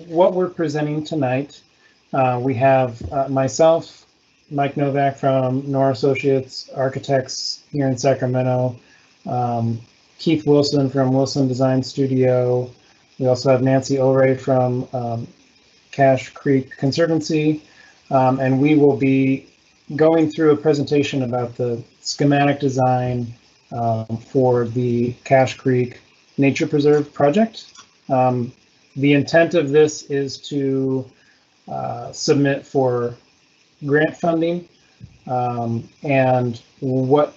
what we're presenting tonight, we have myself, Mike Novak from Nor Associates Architects here in Sacramento, Keith Wilson from Wilson Design Studio. We also have Nancy O'Ray from Cache Creek Conservancy, and we will be going through a presentation about the schematic design for the Cache Creek Nature Preserve project. The intent of this is to submit for grant funding, and what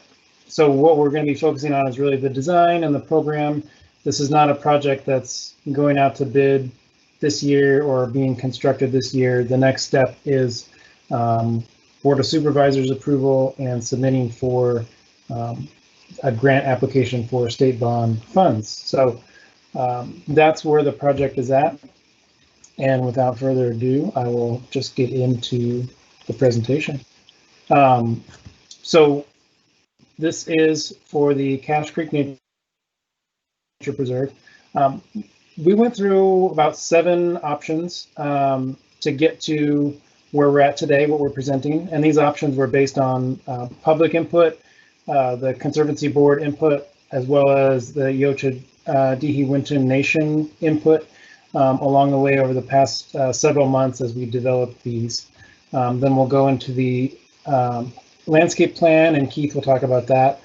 we're going to be focusing on is really the design and the program. This is not a project that's going out to bid this year or being constructed this year. The next step is Board of Supervisors approval and submitting for a grant application for state bond funds. So that's where the project is at. And without further ado, I will just get into the presentation. So this is for the Cache Creek Nature Preserve. We went through about 7 options to get to where we're at today, what we're presenting. And these options were based on public input, the Conservancy Board input, as well as the Yocha Dihi Winton Nation input along the way over the past several months as we developed these. Then we'll go into the landscape plan, and Keith will talk about that.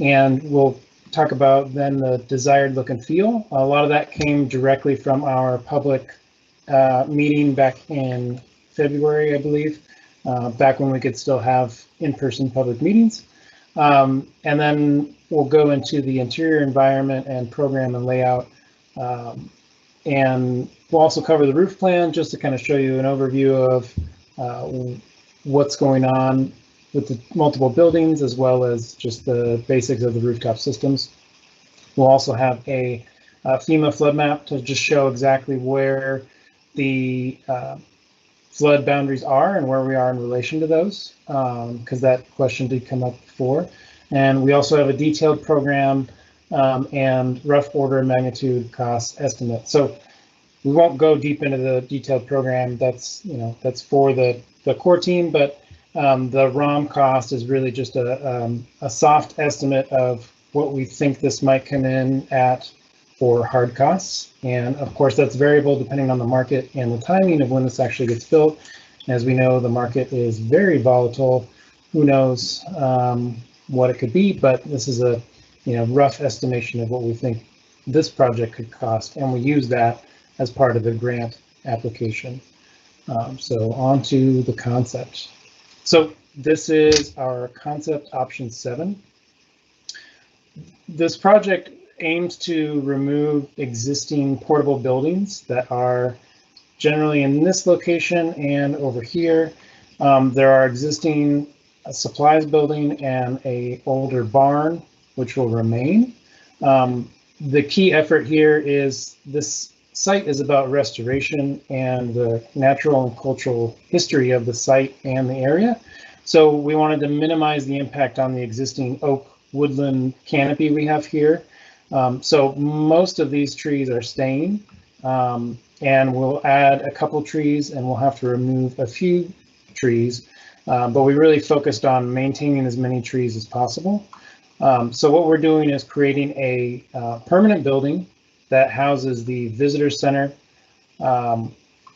And we'll talk about then the desired look and feel. A lot of that came directly from our public meeting back in February, I believe, back when we could still have in-person public meetings. And then we'll go into the interior environment and program and layout. And we'll also cover the roof plan just to kind of show you an overview of what's going on with the multiple buildings, as well as just the basics of the rooftop systems. We'll also have a FEMA flood map to just show exactly where the flood boundaries are and where we are in relation to those, because that question did come up before. And we also have a detailed program and rough order of magnitude cost estimate. So we won't go deep into the detailed program. That's for the core team, but the ROM cost is really just a soft estimate of what we think this might come in at for hard costs. And of course, that's variable depending on the market and the timing of when this actually gets built. As we know, the market is very volatile. Who knows what it could be, but this is a rough estimation of what we think this project could cost, and we use that as part of the grant application. So on to the concept. So this is our concept option 7. This project aims to remove existing portable buildings that are generally in this location and over here. There are existing supplies building and an older barn, which will remain. The key effort here is this site is about restoration and the natural and cultural history of the site and the area. So we wanted to minimize the impact on the existing oak woodland canopy we have here. So most of these trees are staying, and we'll add a couple trees, and we'll have to remove a few trees, but we really focused on maintaining as many trees as possible. So what we're doing is creating a permanent building that houses the visitor center,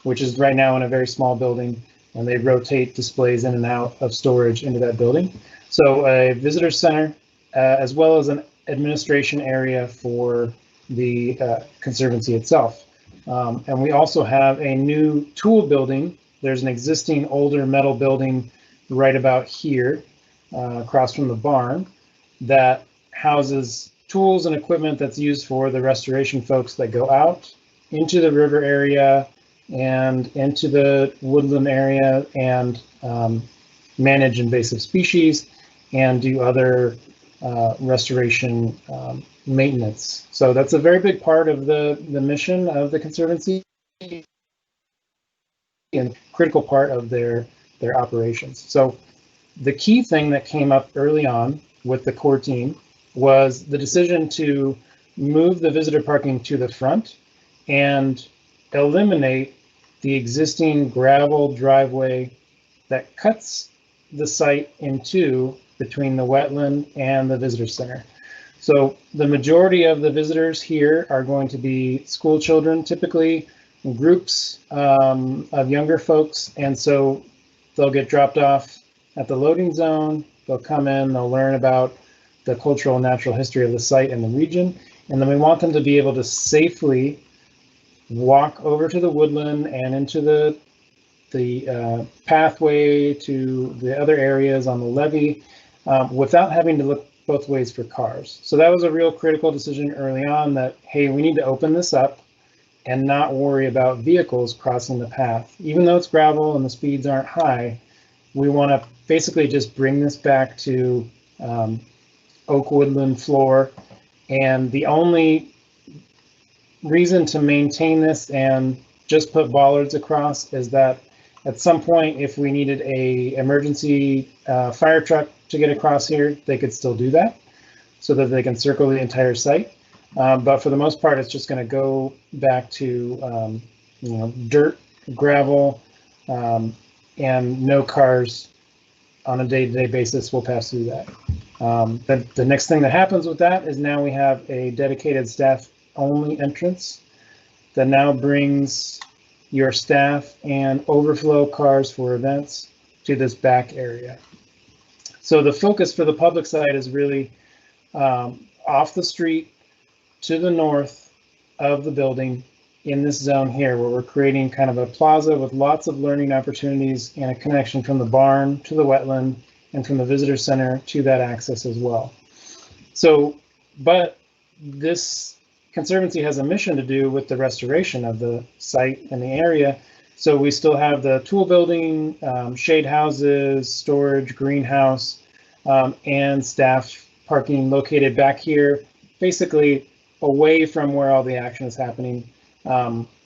which is right now in a very small building, and they rotate displays in and out of storage into that building. So a visitor center, as well as an administration area for the Conservancy itself. And we also have a new tool building. There's an existing older metal building right about here, across from the barn, that houses tools and equipment that's used for the restoration folks that go out into the river area and into the woodland area and manage invasive species and do other restoration maintenance. So that's a very big part of the mission of the Conservancy and critical part of their operations. So the key thing that came up early on with the core team was the decision to move the visitor parking to the front and eliminate the existing gravel driveway that cuts the site in two between the wetland and the visitor center. So the majority of the visitors here are going to be school children, typically groups of younger folks. And so they'll get dropped off at the loading zone. They'll come in, they'll learn about the cultural and natural history of the site and the region. And then we want them to be able to safely walk over to the woodland and into the pathway to the other areas on the levee without having to look both ways for cars. So that was a real critical decision early on that, hey, we need to open this up and not worry about vehicles crossing the path. Even though it's gravel and the speeds aren't high, we want to basically just bring this back to oak woodland floor. And the only reason to maintain this and just put bollards across is that at some point, if we needed a emergency fire truck to get across here, they could still do that so that they can circle the entire site. But for the most part, it's just going to go back to dirt, gravel, and no cars on a day-to-day basis will pass through that. The next thing that happens with that is now we have a dedicated staff-only entrance that now brings your staff and overflow cars for events to this back area. So the focus for the public side is really off the street to the north of the building in this zone here, where we're creating kind of a plaza with lots of learning opportunities and a connection from the barn to the wetland and from the visitor center to that access as well. So, but this Conservancy has a mission to do with the restoration of the site and the area. So we still have the tool building, shade houses, storage, greenhouse, and staff parking located back here, basically away from where all the action is happening.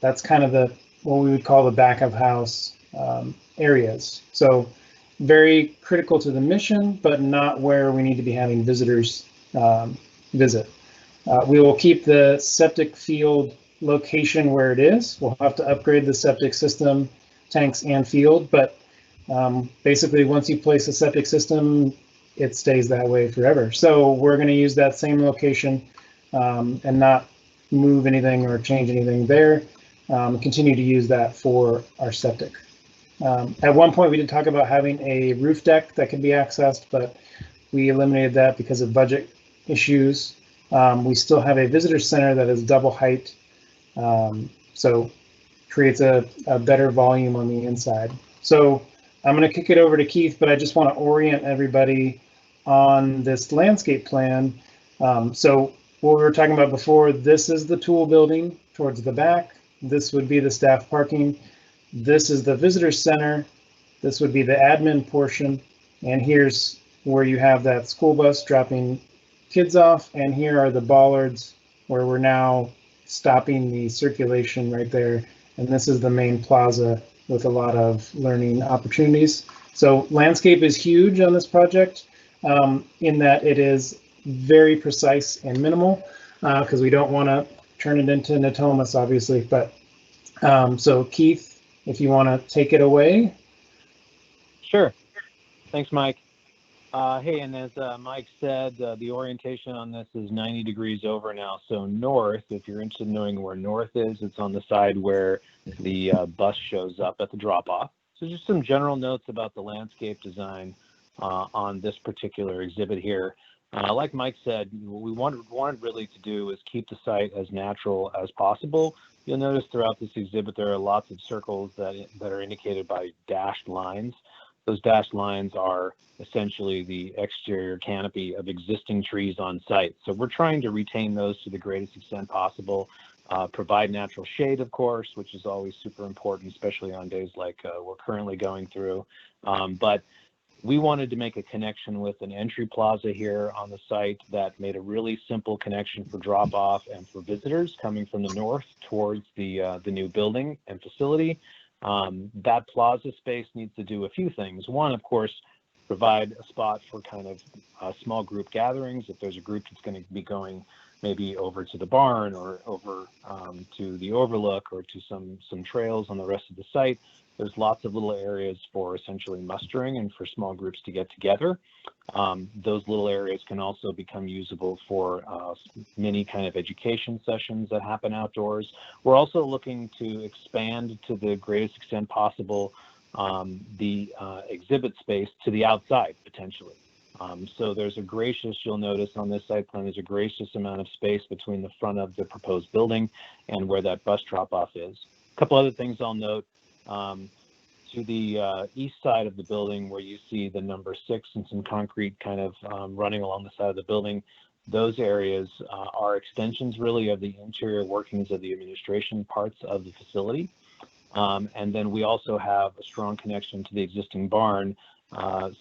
That's kind of what we would call the back of house areas. So very critical to the mission, but not where we need to be having visitors visit. We will keep the septic field location where it is. We'll have to upgrade the septic system, tanks and field, but basically once you place a septic system, it stays that way forever. So we're going to use that same location and not move anything or change anything there. Continue to use that for our septic. At one point we did talk about having a roof deck that could be accessed, but we eliminated that because of budget issues. We still have a visitor center that is double height, so creates a better volume on the inside. So I'm going to kick it over to Keith, but I just want to orient everybody on this landscape plan. So what we were talking about before, this is the tool building towards the back. This would be the staff parking. This is the visitor center. This would be the admin portion. And here's where you have that school bus dropping kids off, and here are the bollards where we're now stopping the circulation right there. And this is the main plaza with a lot of learning opportunities. So landscape is huge on this project in that it is very precise and minimal because we don't want to turn it into Natomas, obviously. But so Keith, if you want to take it away. Sure. Thanks, Mike. Hey, and as Mike said, the orientation on this is 90 degrees over now. So north, if you're interested in knowing where north is, it's on the side where the bus shows up at the drop-off. So just some general notes about the landscape design on this particular exhibit here. Like Mike said, what we wanted really to do is keep the site as natural as possible. You'll notice throughout this exhibit there are lots of circles that are indicated by dashed lines. Those dashed lines are essentially the exterior canopy of existing trees on site. So we're trying to retain those to the greatest extent possible, provide natural shade, of course, which is always super important, especially on days like we're currently going through. But we wanted to make a connection with an entry plaza here on the site that made a really simple connection for drop-off and for visitors coming from the north towards the new building and facility. That plaza space needs to do a few things. One, of course, provide a spot for kind of small group gatherings. If there's a group that's going to be going maybe over to the barn or over to the overlook or to some trails on the rest of the site. There's lots of little areas for essentially mustering and for small groups to get together. Those little areas can also become usable for many kind of education sessions that happen outdoors. We're also looking to expand to the greatest extent possible the exhibit space to the outside potentially. So there's a gracious, you'll notice on this site plan, there's a gracious amount of space between the front of the proposed building and where that bus drop-off is. A couple other things I'll note. To the east side of the building where you see the number 6 and some concrete kind of running along the side of the building, those areas are extensions really of the interior workings of the administration parts of the facility. And then we also have a strong connection to the existing barn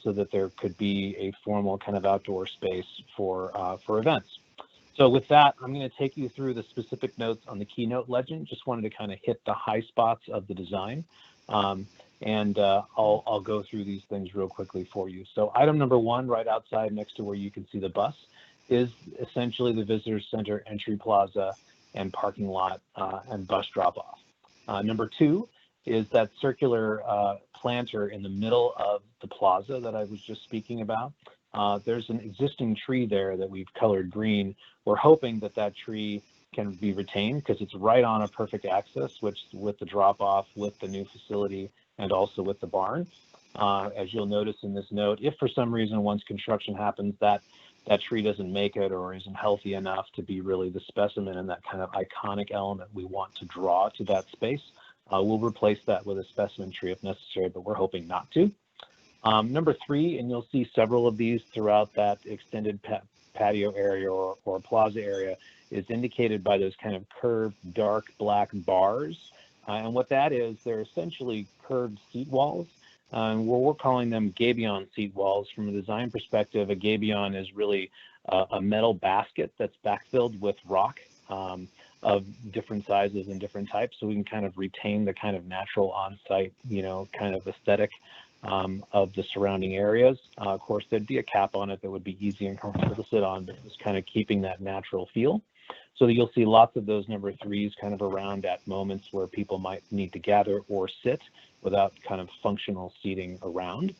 so that there could be a formal kind of outdoor space for events. So with that, I'm going to take you through the specific notes on the keynote legend. Just wanted to kind of hit the high spots of the design. And I'll go through these things real quickly for you. So item number 1, right outside next to where you can see the bus, is essentially the visitor center entry plaza and parking lot and bus drop-off. Number 2 is that circular planter in the middle of the plaza that I was just speaking about. There's an existing tree there that we've colored green. We're hoping that that tree can be retained because it's right on a perfect access, which with the drop-off, with the new facility, and also with the barn. As you'll notice in this note, if for some reason once construction happens that tree doesn't make it or isn't healthy enough to be really the specimen and that kind of iconic element we want to draw to that space, we'll replace that with a specimen tree if necessary, but we're hoping not to. Number 3, and you'll see several of these throughout that extended patio area or plaza area, is indicated by those kind of curved dark black bars. And what that is, they're essentially curved seat walls. And we're calling them gabion seat walls. From a design perspective, a gabion is really a metal basket that's backfilled with rock of different sizes and different types, so we can kind of retain the kind of natural on-site, kind of aesthetic of the surrounding areas. Of course, there'd be a cap on it that would be easy and comfortable to sit on, but just kind of keeping that natural feel. So that you'll see lots of those number 3s kind of around at moments where people might need to gather or sit without kind of functional seating around.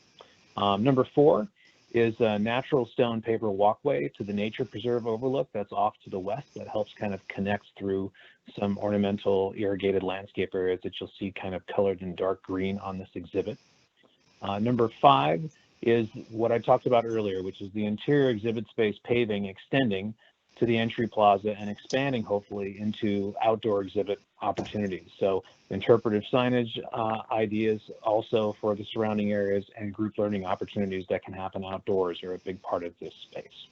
Number 4 is a natural stone paper walkway to the nature preserve overlook that's off to the west that helps kind of connect through some ornamental irrigated landscape areas that you'll see kind of colored in dark green on this exhibit. Number 5 is what I talked about earlier, which is the interior exhibit space paving extending to the entry plaza and expanding hopefully into outdoor exhibit opportunities. So interpretive signage ideas also for the surrounding areas and group learning opportunities that can happen outdoors are a big part of this space.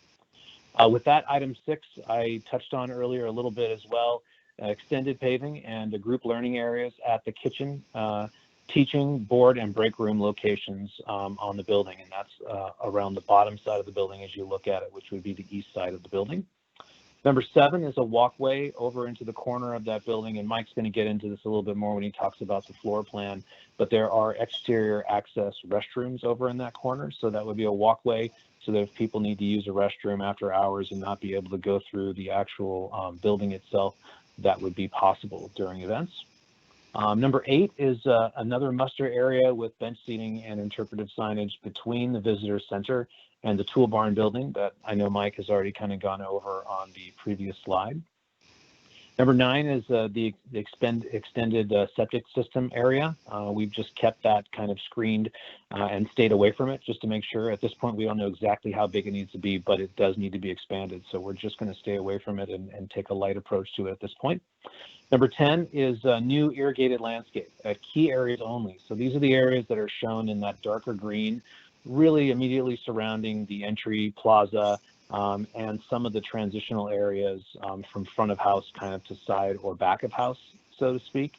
With that, item 6, I touched on earlier a little bit as well, extended paving and the group learning areas at the kitchen, teaching, board, and break room locations on the building. And that's around the bottom side of the building as you look at it, which would be the east side of the building. Number 7 is a walkway over into the corner of that building, and Mike's going to get into this a little bit more when he talks about the floor plan, but there are exterior access restrooms over in that corner, so that would be a walkway so that if people need to use a restroom after hours and not be able to go through the actual building itself, that would be possible during events. Number 8 is another muster area with bench seating and interpretive signage between the visitor center and the tool barn building that I know Mike has already kind of gone over on the previous slide. Number 9 is the extended septic system area. We've just kept that kind of screened and stayed away from it just to make sure. At this point, we don't know exactly how big it needs to be, but it does need to be expanded. So we're just going to stay away from it and take a light approach to it at this point. Number 10 is new irrigated landscape at key areas only. So these are the areas that are shown in that darker green, really immediately surrounding the entry plaza and some of the transitional areas from front of house kind of to side or back of house, so to speak.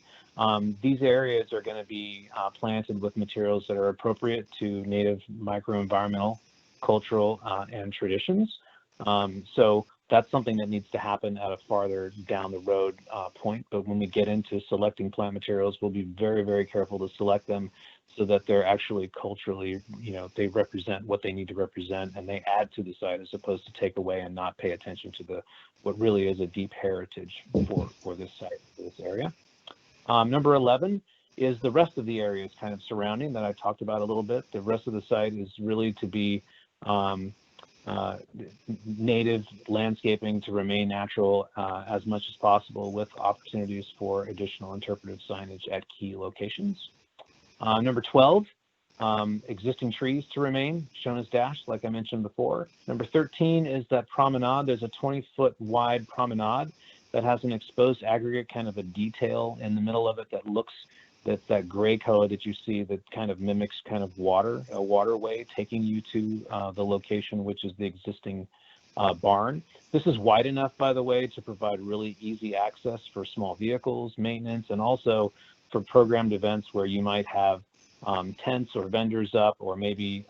These areas are going to be planted with materials that are appropriate to native microenvironmental, cultural, and traditions. So That's something that needs to happen at a farther down the road point. But when we get into selecting plant materials, we'll be very, very careful to select them so that they're actually culturally, they represent what they need to represent, and they add to the site as opposed to take away and not pay attention to what really is a deep heritage for this site, for this area. Number 11 is the rest of the areas kind of surrounding that I talked about a little bit. The rest of the site is really to be native landscaping to remain natural as much as possible, with opportunities for additional interpretive signage at key locations. Number 12, existing trees to remain, shown as dashed, like I mentioned before. Number 13 is that promenade. There's a 20-foot wide promenade that has an exposed aggregate, kind of a detail in the middle of it that looks, that's that gray color that you see that kind of mimics kind of water, a waterway taking you to the location, which is the existing barn. This is wide enough, by the way, to provide really easy access for small vehicles, maintenance, and also for programmed events where you might have tents or vendors up, or maybe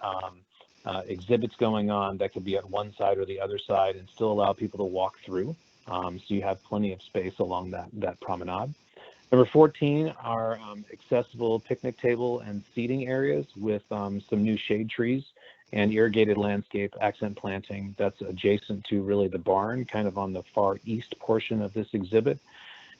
exhibits going on that could be at one side or the other side and still allow people to walk through. So you have plenty of space along that promenade. Number 14 are accessible picnic table and seating areas with some new shade trees and irrigated landscape accent planting that's adjacent to really the barn, kind of on the far east portion of this exhibit.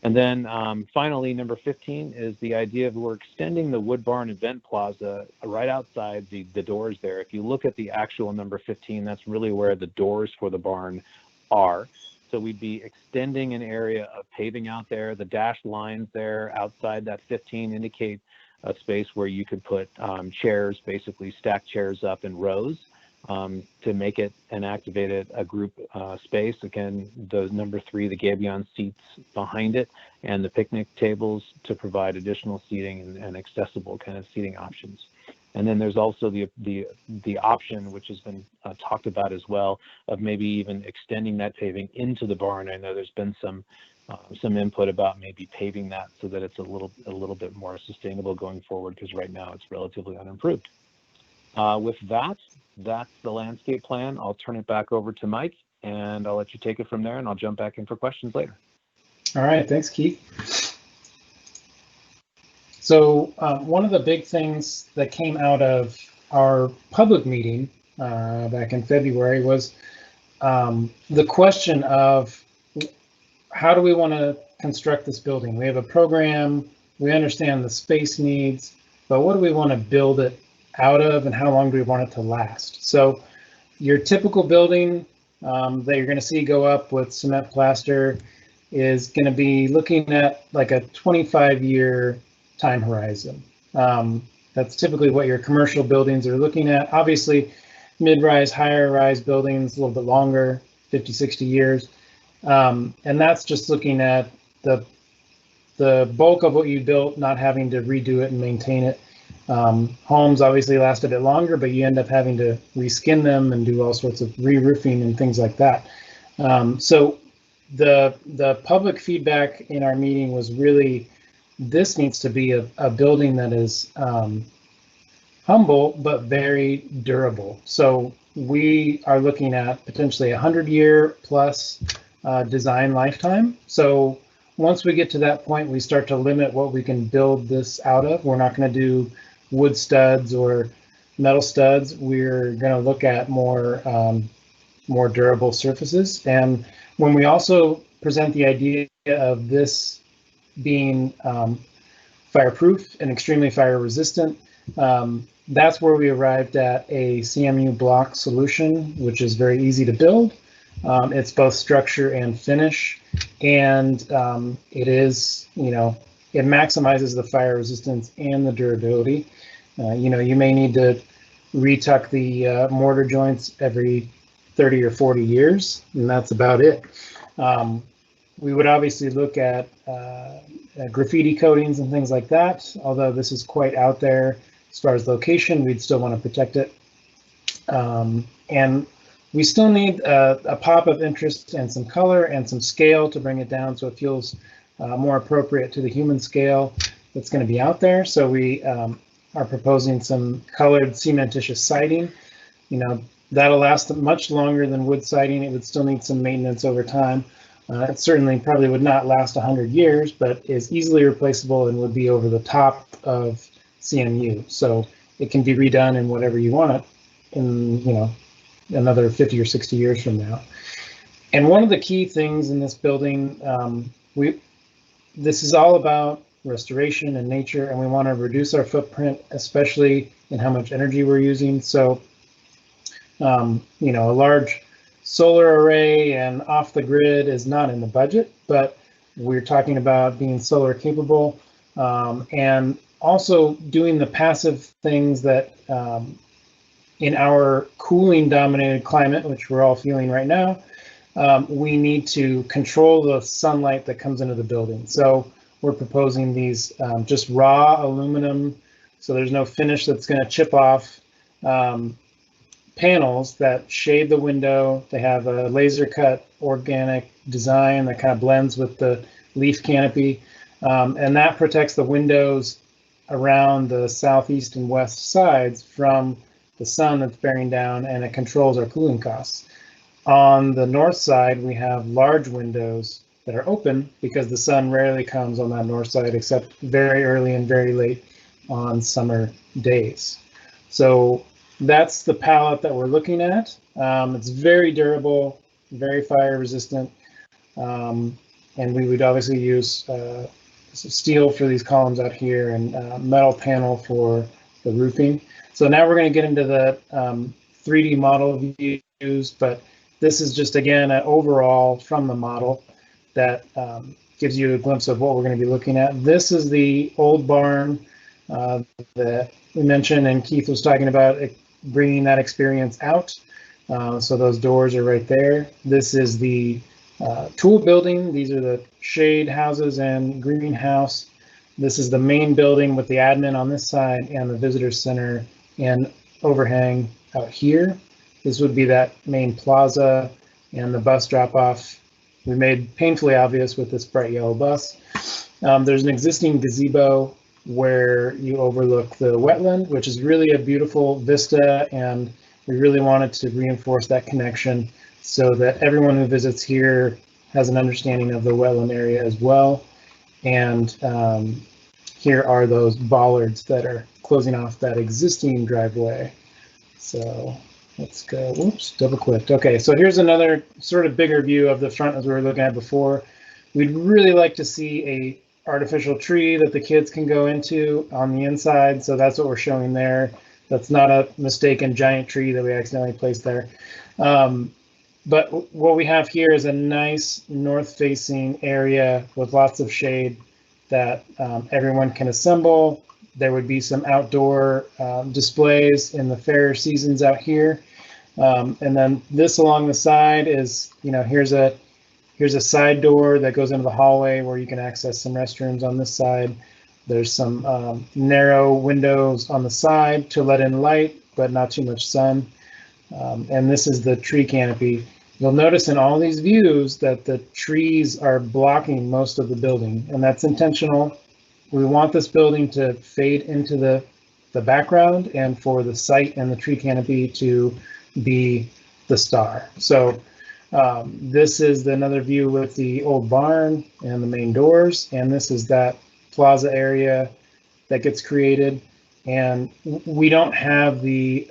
And then finally, number 15 is the idea of we're extending the Wood Barn Event Plaza right outside the doors there. If you look at the actual number 15, that's really where the doors for the barn are. So we'd be extending an area of paving out there. The dashed lines there outside that 15 indicate a space where you could put chairs, basically stack chairs up in rows to make it and activate it a group space. Again, the number 3, the gabion seats behind it, and the picnic tables to provide additional seating and accessible kind of seating options. And then there's also the option, which has been talked about as well, of maybe even extending that paving into the barn. I know there's been some input about maybe paving that so that it's a little bit more sustainable going forward, because right now it's relatively unimproved. With that, that's the landscape plan. I'll turn it back over to Mike, and I'll let you take it from there, and I'll jump back in for questions later. All right, thanks, Keith. So one of the big things that came out of our public meeting back in February was the question of how do we want to construct this building? We have a program, we understand the space needs, but what do we want to build it out of, and how long do we want it to last? So your typical building that you're going to see go up with cement plaster is going to be looking at like a 25-year time horizon. That's typically what your commercial buildings are looking at. Obviously, mid-rise, higher-rise buildings a little bit longer, 50, 60 years. And that's just looking at the bulk of what you built, not having to redo it and maintain it. Homes obviously last a bit longer, but you end up having to reskin them and do all sorts of re-roofing and things like that. So the public feedback in our meeting was really, this needs to be a building that is humble but very durable. So we are looking at potentially 100-year plus design lifetime. So once we get to that point, we start to limit what we can build this out of. We're not going to do wood studs or metal studs. We're going to look at more durable surfaces. And when we also present the idea of this being fireproof and extremely fire resistant, that's where we arrived at a CMU block solution, which is very easy to build. It's both structure and finish, and it is, it maximizes the fire resistance and the durability. You may need to retuck the mortar joints every 30 or 40 years, and that's about it. We would obviously look at graffiti coatings and things like that, although this is quite out there as far as location, we'd still want to protect it. And we still need a pop of interest and some color and some scale to bring it down so it feels more appropriate to the human scale that's going to be out there. So we are proposing some colored cementitious siding. That'll last much longer than wood siding. It would still need some maintenance over time. It certainly probably would not last 100 years, but is easily replaceable and would be over the top of CMU. So it can be redone in whatever you want it in, another 50 or 60 years from now. And one of the key things in this building, this is all about restoration and nature, and we want to reduce our footprint, especially in how much energy we're using. So, a large solar array and off the grid is not in the budget, but we're talking about being solar capable, and also doing the passive things that in our cooling dominated climate, which we're all feeling right now, we need to control the sunlight that comes into the building. So we're proposing these just raw aluminum, so there's no finish that's going to chip off, panels that shade the window. They have a laser cut organic design that kind of blends with the leaf canopy, and that protects the windows around the southeast and west sides from the sun that's bearing down, and it controls our cooling costs. On the north side, we have large windows that are open because the sun rarely comes on that north side except very early and very late on summer days. So that's the palette that we're looking at. It's very durable, very fire resistant, and we would obviously use steel for these columns out here and metal panel for the roofing. So now we're going to get into the 3D model views, but this is just, again, an overall from the model that gives you a glimpse of what we're going to be looking at. This is the old barn that we mentioned, and Keith was talking about bringing that experience out. So those doors are right there. This is the tool building. These are the shade houses and greenhouse. This is the main building with the admin on this side and the visitor center and overhang out here. This would be that main plaza and the bus drop off we made painfully obvious with this bright yellow bus. There's an existing gazebo where you overlook the wetland, which is really a beautiful vista, and we really wanted to reinforce that connection so that everyone who visits here has an understanding of the wetland area as well. And here are those bollards that are closing off that existing driveway. So let's go, whoops, double clicked. Okay, so here's another sort of bigger view of the front as we were looking at before. We'd really like to see a artificial tree that the kids can go into on the inside. So that's what we're showing there. That's not a mistaken giant tree that we accidentally placed there. But what we have here is a nice north-facing area with lots of shade that everyone can assemble. There would be some outdoor displays in the fair seasons out here. And then this along the side is, here's a side door that goes into the hallway where you can access some restrooms on this side. There's some narrow windows on the side to let in light, but not too much sun. And this is the tree canopy. You'll notice in all these views that the trees are blocking most of the building, and that's intentional. We want this building to fade into the background and for the site and the tree canopy to be the star. So this is another view with the old barn and the main doors, and this is that plaza area that gets created. And we don't have the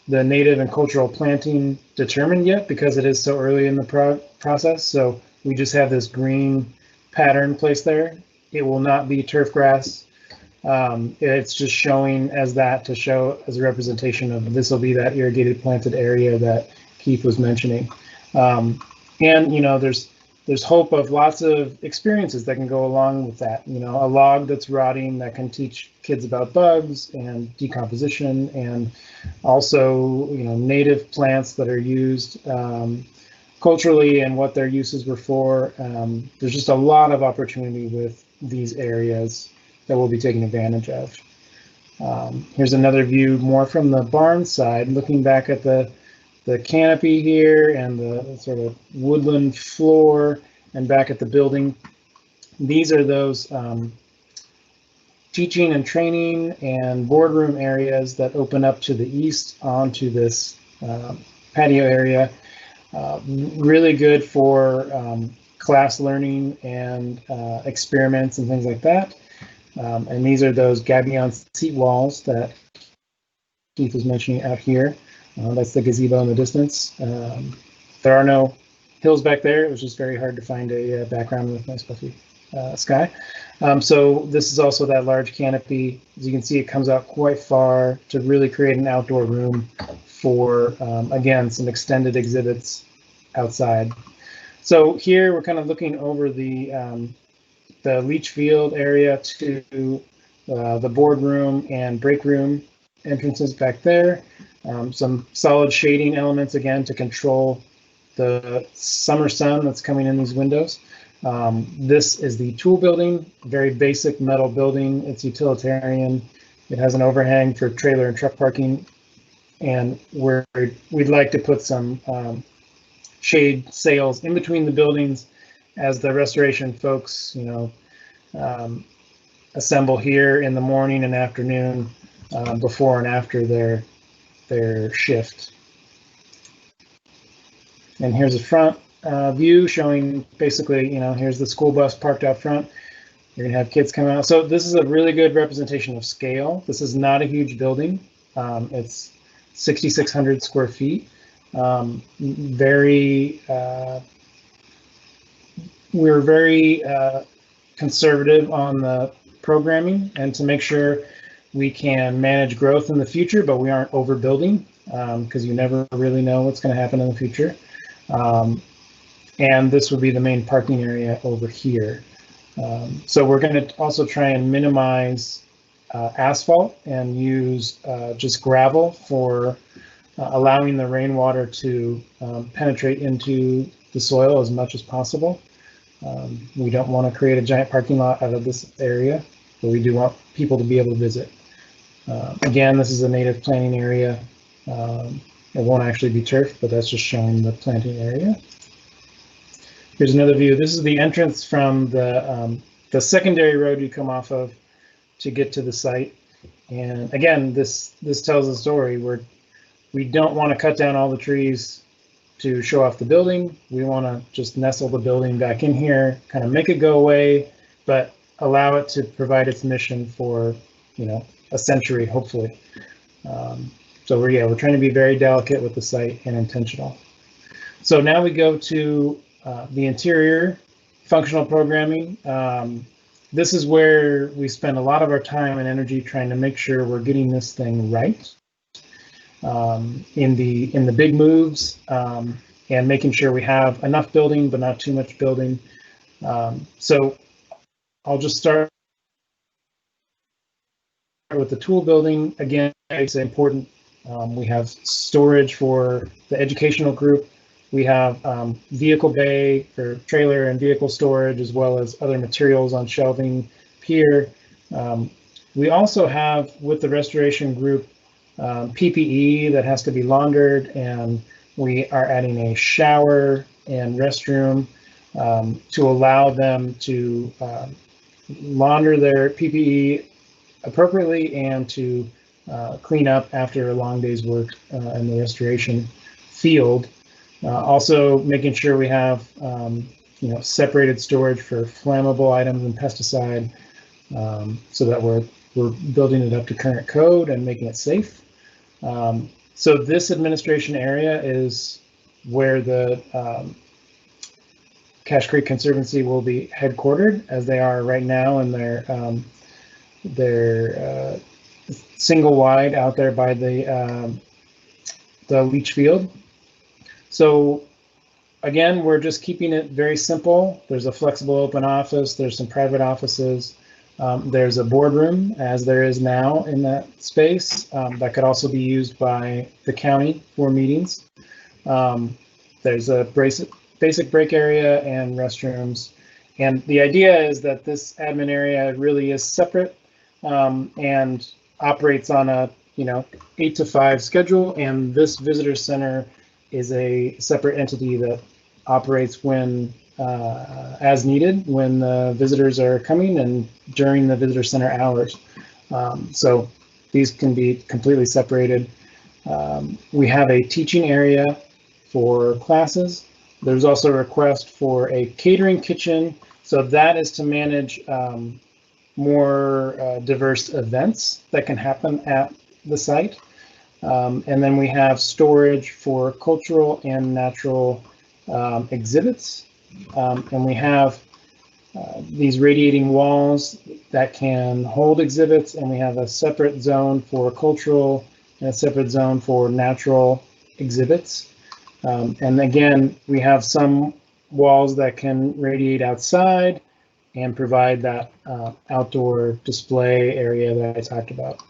native and cultural planting determined yet because it is so early in the process. So we just have this green pattern placed there. It will not be turf grass. It's just showing as that to show as a representation of this will be that irrigated planted area that Keith was mentioning. And there's hope of lots of experiences that can go along with that. A log that's rotting that can teach kids about bugs and decomposition, and also native plants that are used culturally and what their uses were for. There's just a lot of opportunity with these areas that we'll be taking advantage of. Here's another view more from the barn side, looking back at the canopy here and the sort of woodland floor and back at the building. These are those teaching and training and boardroom areas that open up to the east onto this patio area. Really good for class learning and experiments and things like that. And these are those gabion seat walls that Keith was mentioning out here. That's the gazebo in the distance. There are no hills back there. It was just very hard to find a background with nice fluffy sky. So this is also that large canopy. As you can see, it comes out quite far to really create an outdoor room for, again, some extended exhibits outside. So here we're kind of looking over the leach field area to the boardroom and break room entrances back there. Some solid shading elements again to control the summer sun that's coming in these windows. This is the tool building, very basic metal building. It's utilitarian. It has an overhang for trailer and truck parking. And we'd like to put some shade sails in between the buildings as the restoration folks, assemble here in the morning and afternoon before and after their shift. And here's a front view showing basically, here's the school bus parked out front. You're gonna have kids come out. So this is a really good representation of scale. This is not a huge building. It's 6,600 square feet. We're very conservative on the programming and to make sure we can manage growth in the future, but we aren't overbuilding because you never really know what's going to happen in the future. And this would be the main parking area over here. So we're going to also try and minimize asphalt and use just gravel for allowing the rainwater to penetrate into the soil as much as possible. We don't want to create a giant parking lot out of this area, but we do want people to be able to visit. Again, this is a native planting area. It won't actually be turf, but that's just showing the planting area. Here's another view. This is the entrance from the secondary road you come off of to get to the site. And again, this tells a story where we don't want to cut down all the trees to show off the building. We want to just nestle the building back in here, kind of make it go away, but allow it to provide its mission for, a century, hopefully. So we're trying to be very delicate with the site and intentional. So now we go to the interior functional programming. This is where we spend a lot of our time and energy trying to make sure we're getting this thing right. In the big moves and making sure we have enough building but not too much building. So I'll just start with the tool building. Again, it's important. We have storage for the educational group. We have vehicle bay for trailer and vehicle storage, as well as other materials on shelving here. We also have, with the restoration group, PPE that has to be laundered, and we are adding a shower and restroom to allow them to launder their PPE appropriately and to clean up after a long day's work in the restoration field. Also making sure we have separated storage for flammable items and pesticide, so that we're building it up to current code and making it safe. So this administration area is where the Cache Creek Conservancy will be headquartered, as they are right now in their single wide out there by the leach field. So again, we're just keeping it very simple. There's a flexible open office. There's some private offices. There's a boardroom, as there is now in that space, that could also be used by the county for meetings. There's a basic break area and restrooms. And the idea is that this admin area really is separate and operates on a 8 to 5 schedule. And this visitor center is a separate entity that operates when as needed, when the visitors are coming and during the visitor center hours. So these can be completely separated. We have a teaching area for classes. There's also a request for a catering kitchen. So that is to manage more diverse events that can happen at the site. And then we have storage for cultural and natural exhibits. And we have these radiating walls that can hold exhibits, and we have a separate zone for cultural and a separate zone for natural exhibits. And again, we have some walls that can radiate outside and provide that outdoor display area that I talked about.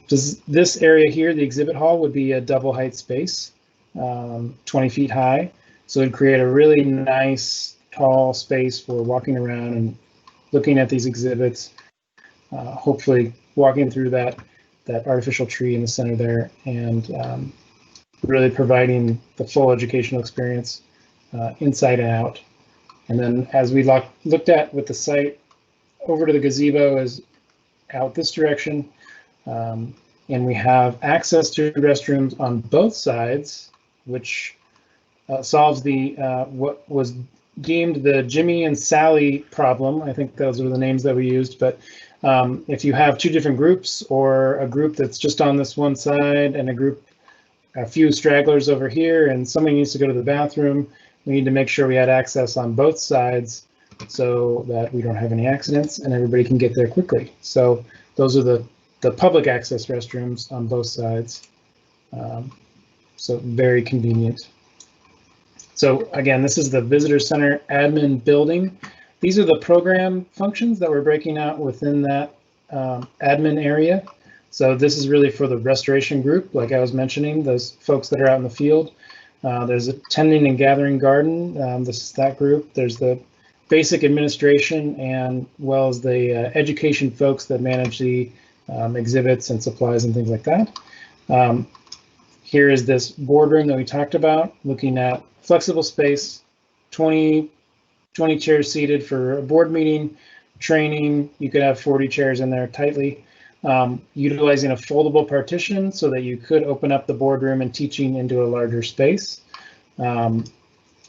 This area here, the exhibit hall, would be a double height space, 20 feet high. So it'd create a really nice tall space for walking around and looking at these exhibits, hopefully walking through that artificial tree in the center there, and really providing the full educational experience inside and out. And then as we looked at with the site, over to the gazebo is out this direction. And we have access to restrooms on both sides, which solves the what was deemed the Jimmy and Sally problem. I think those were the names that we used. But if you have two different groups, or a group that's just on this one side and a few stragglers over here, and somebody needs to go to the bathroom, we need to make sure we had access on both sides so that we don't have any accidents and everybody can get there quickly. So those are the public access restrooms on both sides. So very convenient. So again, this is the Visitor Center admin building. These are the program functions that we're breaking out within that admin area. So this is really for the restoration group, like I was mentioning, those folks that are out in the field. There's a tending and gathering garden. This is that group. There's the basic administration, and well as the education folks that manage the exhibits and supplies and things like that. Here is this boardroom that we talked about, looking at flexible space, 20 chairs seated for a board meeting, training. You could have 40 chairs in there tightly. Utilizing a foldable partition so that you could open up the boardroom and teaching into a larger space. And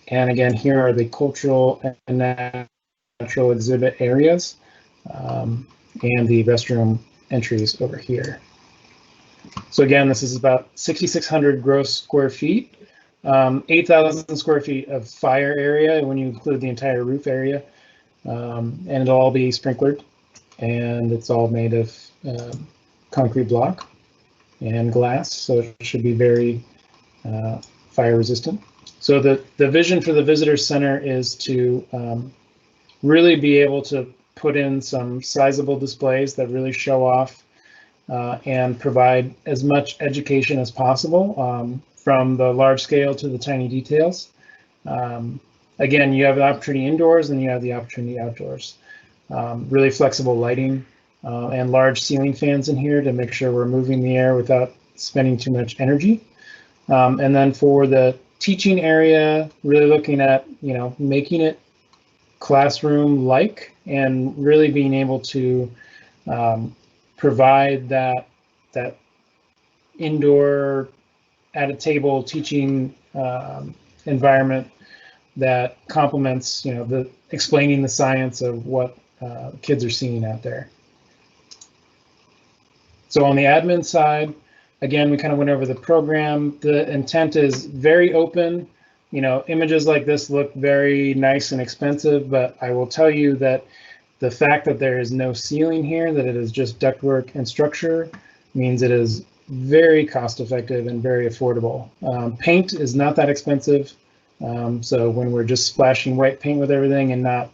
again, here are the cultural and natural exhibit areas, and the restroom entries over here. So again, this is about 6,600 gross square feet, 8,000 square feet of fire area when you include the entire roof area, and it'll all be sprinklered, and it's all made of concrete block and glass, so it should be very fire resistant. So the vision for the visitor center is to really be able to put in some sizable displays that really show off and provide as much education as possible, from the large scale to the tiny details. Again, you have the opportunity indoors and you have the opportunity outdoors. Really flexible lighting and large ceiling fans in here to make sure we're moving the air without spending too much energy. And then for the teaching area, really looking at, making it classroom-like and really being able to provide that indoor at a table teaching environment that complements, the explaining the science of what kids are seeing out there. So on the admin side, again, we kind of went over the program. The intent is very open. Images like this look very nice and expensive, but I will tell you that the fact that there is no ceiling here, that it is just ductwork and structure, means it is very cost effective and very affordable. Paint is not that expensive. So when we're just splashing white paint with everything and not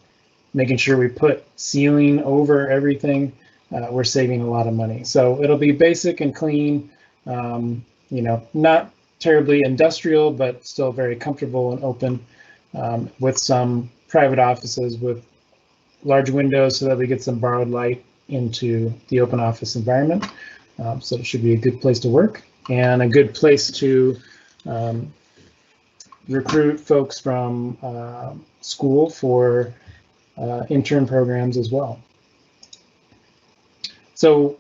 making sure we put ceiling over everything, we're saving a lot of money. So it'll be basic and clean, not terribly industrial, but still very comfortable and open, with some private offices with large windows so that we get some borrowed light into the open office environment. So it should be a good place to work and a good place to recruit folks from school for intern programs as well. So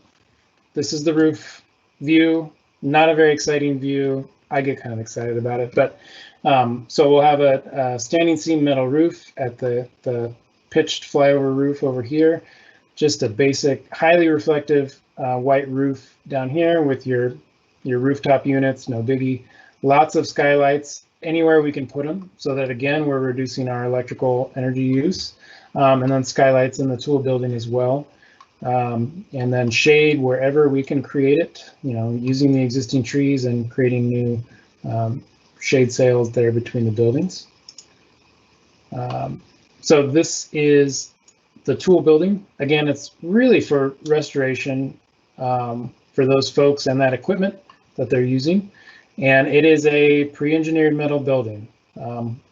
this is the roof view. not a very exciting view. I get kind of excited about it, but so we'll have a standing seam metal roof at the pitched flyover roof over here. Just a basic, highly reflective white roof down here with your rooftop units, no biggie. Lots of skylights anywhere we can put them, so that again we're reducing our electrical energy use, and then skylights in the tool building as well. And then shade wherever we can create it, you know, using the existing trees and creating new shade sails there between the buildings. So this is the tool building. Again, it's really for restoration for those folks and that equipment that they're using. And it is a pre-engineered metal building.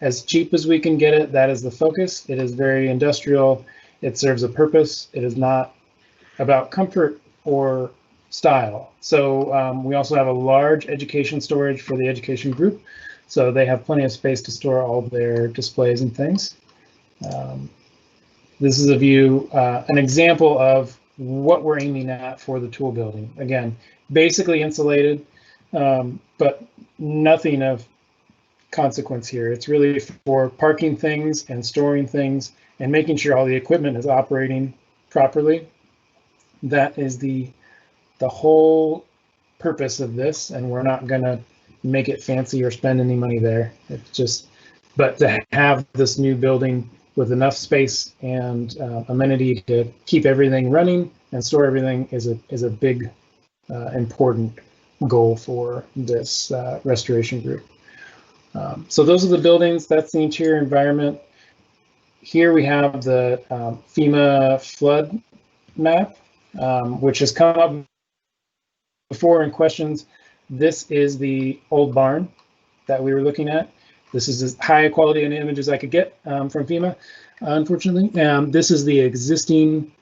As cheap as we can get it, that is the focus. It is very industrial. It serves a purpose. It is not about comfort or style. So we also have a large education storage for the education group. So they have plenty of space to store all of their displays and things. This is a view, an example of what we're aiming at for the tool building. Again, basically insulated, but nothing of consequence here. It's really for parking things and storing things and making sure all the equipment is operating properly. That is the whole purpose of this, and we're not gonna make it fancy or spend any money there. It's just, but to have this new building with enough space and amenity to keep everything running and store everything is a big important goal for this restoration group. So those are the buildings. That's the interior environment. Here we have the FEMA flood map, which has come up before in questions. This is the old barn that we were looking at. This is as high quality an image as I could get from FEMA, unfortunately. This is the existing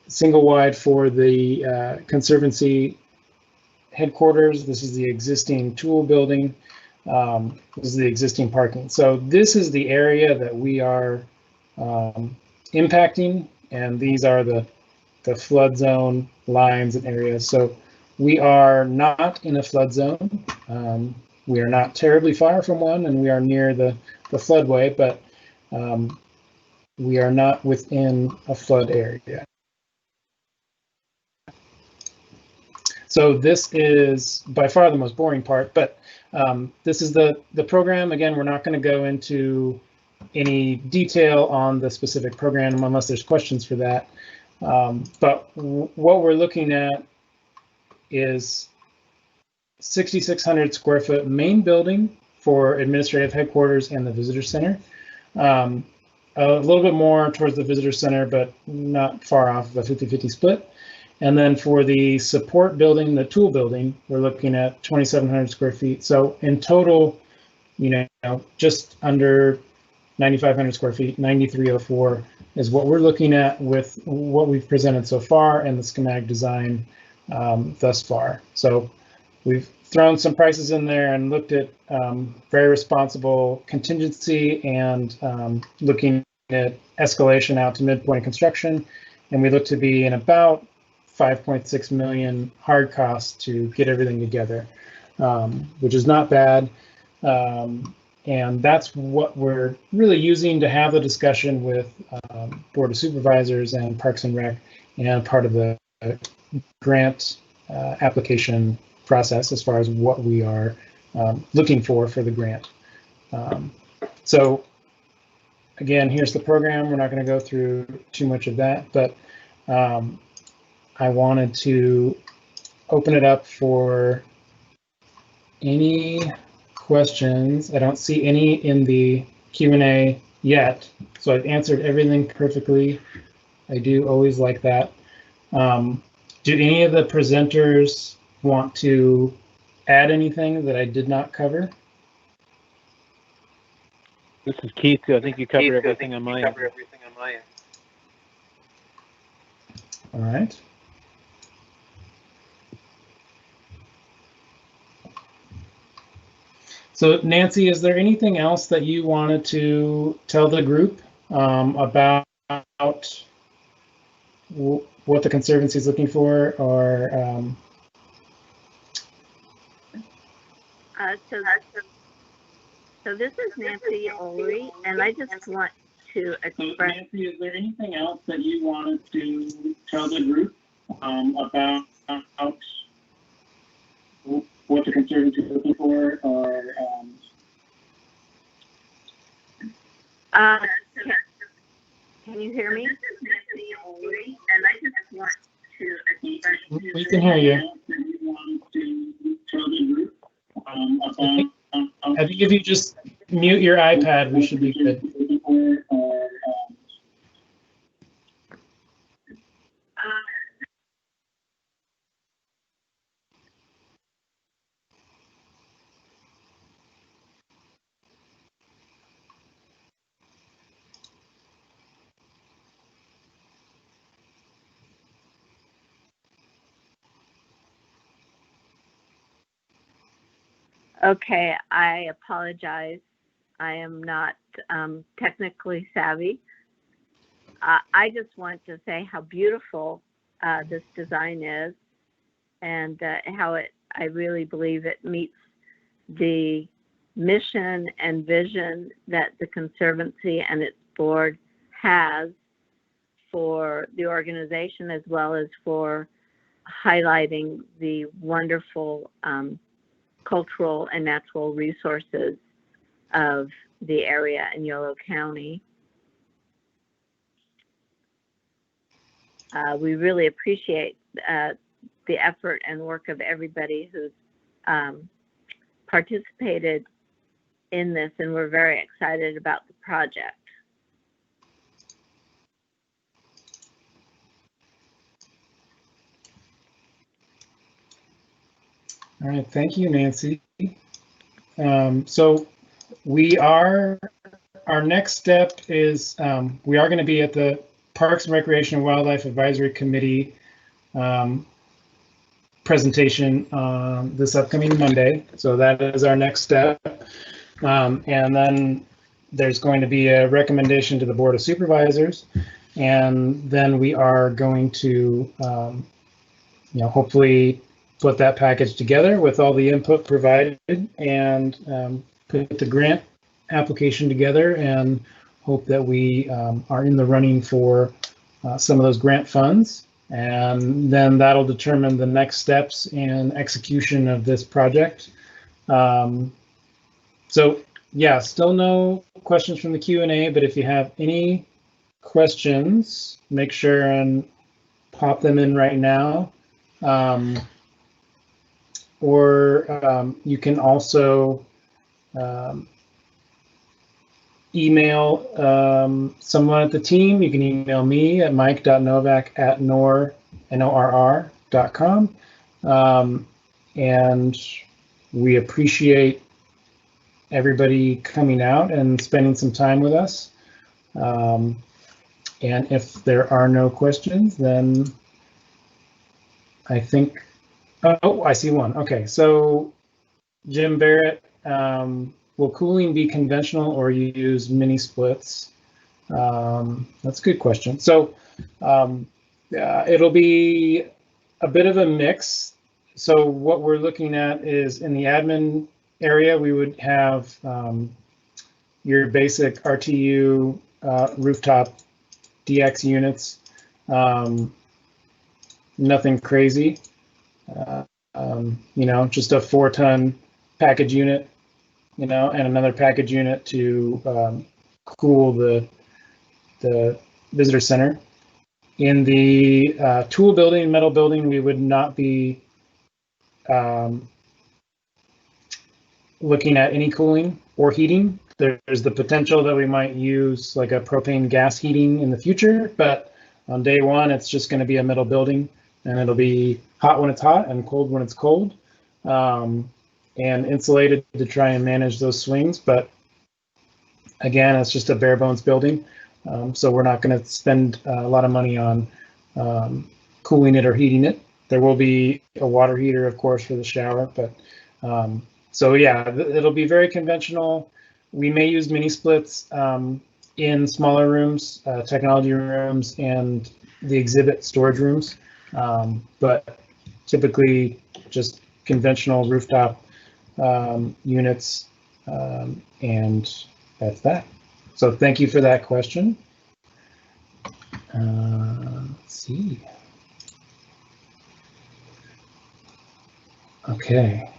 single wide for the Conservancy headquarters. This is the existing tool building. This is the existing parking. So this is the area that we are impacting, and these are the flood zone lines and areas. So we are not in a flood zone. We are not terribly far from one, and we are near the floodway, but we are not within a flood area. So this is by far the most boring part, but this is the program. Again, we're not going to go into any detail on the specific program unless there's questions for that. But what we're looking at is 6,600 square foot main building for administrative headquarters and the visitor center. A little bit more towards the visitor center, but not far off of a 50-50 split. And then for the support building, the tool building, we're looking at 2,700 square feet. So in total, you know, just under 9,500 square feet, 9,304 is what we're looking at with what we've presented so far and the schematic design thus far. So we've thrown some prices in there and looked at very responsible contingency and looking at escalation out to midpoint construction. And we look to be in about 5.6 million hard costs to get everything together, which is not bad. And that's what we're really using to have the discussion with Board of Supervisors and Parks and Rec, and part of the grant application process as far as what we are looking for the grant. So again, here's the program. We're not going to go through too much of that, but I wanted to open it up for any questions. I don't see any in the Q&A yet, so I've answered everything perfectly. I do always like that. Do any of the presenters want to add anything that I did not cover? This is Keith. I think you covered everything on my end. All right. So Nancy, is there anything else that you wanted to tell the group about what the Conservancy is looking for, or So this is Nancy Ulrey, and I just want to express. Nancy, is there anything else that you wanted to tell the group about what the Conservancy is looking for, or Can you hear me? This is Nancy Ulrey, and I just want to express. We can hear you. I think if you just mute your iPad, we should be good. Okay, I apologize. I am not technically savvy. I just want to say how beautiful this design is, and how I really believe it meets the mission and vision that the Conservancy and its board has for the organization, as well as for highlighting the wonderful cultural and natural resources of the area in Yolo County. We really appreciate the effort and work of everybody who's participated in this, and we're very excited about the project. All right, thank you, Nancy. So our next step is we are going to be at the Parks and Recreation and Wildlife Advisory Committee presentation this upcoming Monday. So that is our next step. And then there's going to be a recommendation to the Board of Supervisors. And then we are going to, hopefully put that package together with all the input provided, and put the grant application together, and hope that we are in the running for some of those grant funds. And then that'll determine the next steps in execution of this project. So yeah, still no questions from the Q&A, but if you have any questions, make sure and pop them in right now. Or you can also email someone at the team. You can email me at mike.novak@norr.com. And we appreciate everybody coming out and spending some time with us. And if there are no questions, then I think, oh, I see one. Okay, so Jim Barrett, will cooling be conventional or you use mini splits? That's a good question. So it'll be a bit of a mix. So what we're looking at is in the admin area, we would have your basic RTU rooftop DX units, nothing crazy. Just a 4-ton package unit, and another package unit to cool the visitor center. In the tool building, metal building, we would not be looking at any cooling or heating. There's the potential that we might use like a propane gas heating in the future, but on day one, it's just going to be a metal building, and it'll be hot when it's hot and cold when it's cold, and insulated to try and manage those swings. But again, it's just a bare bones building, so we're not going to spend a lot of money on cooling it or heating it. There will be a water heater, of course, for the shower, but so yeah, it'll be very conventional. We may use mini splits in smaller rooms, technology rooms, and the exhibit storage rooms, but typically just conventional rooftop units, and that's that. So thank you for that question. Let's see. Okay.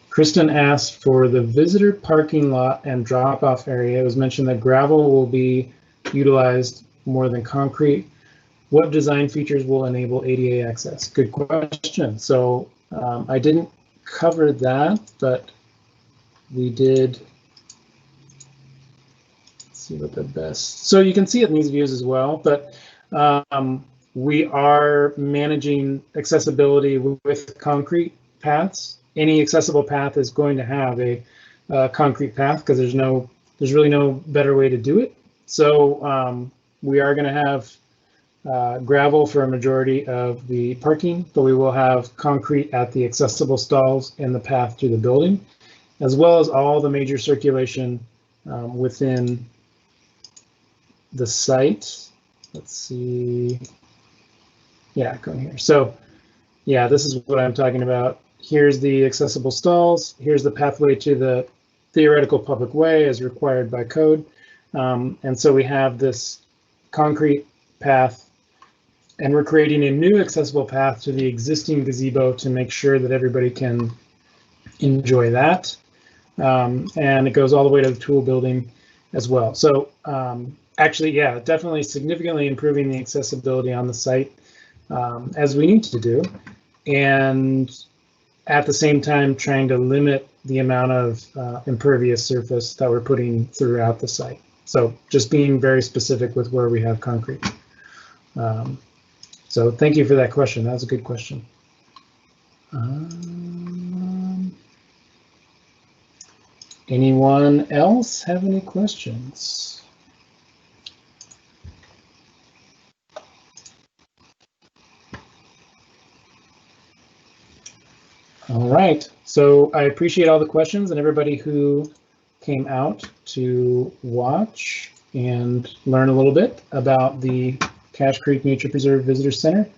Kristen asked for the visitor parking lot and drop-off area. It was mentioned that gravel will be utilized more than concrete. What design features will enable ADA access? Good question. So I didn't cover that, but we did. Let's see what the best. So you can see it in these views as well, but we are managing accessibility with concrete paths. Any accessible path is going to have a concrete path because there's really no better way to do it. So we are going to have gravel for a majority of the parking, but we will have concrete at the accessible stalls and the path to the building, as well as all the major circulation within the site. Let's see. Yeah, going here. So yeah, this is what I'm talking about. Here's the accessible stalls. Here's the pathway to the theoretical public way as required by code. And so we have this concrete path, and we're creating a new accessible path to the existing gazebo to make sure that everybody can enjoy that. And it goes all the way to the tool building as well. So actually, yeah, definitely significantly improving the accessibility on the site as we need to do. And at the same time, trying to limit the amount of impervious surface that we're putting throughout the site. So just being very specific with where we have concrete. So thank you for that question. That was a good question. Anyone else have any questions? All right, so I appreciate all the questions and everybody who came out to watch and learn a little bit about the Cache Creek Nature Preserve Visitor Center.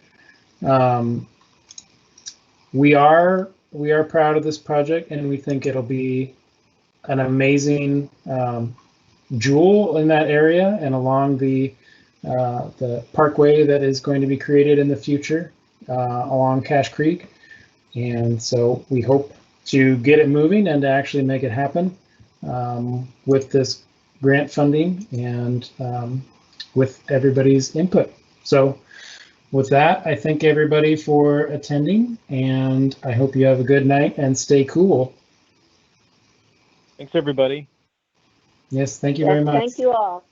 We are proud of this project, and we think it'll be an amazing jewel in that area and along the parkway that is going to be created in the future along Cache Creek. And so we hope to get it moving and to actually make it happen with this grant funding and with everybody's input. So with that, I thank everybody for attending, and I hope you have a good night and stay cool. Thanks, everybody. Yes, thank you very much. Thank you all.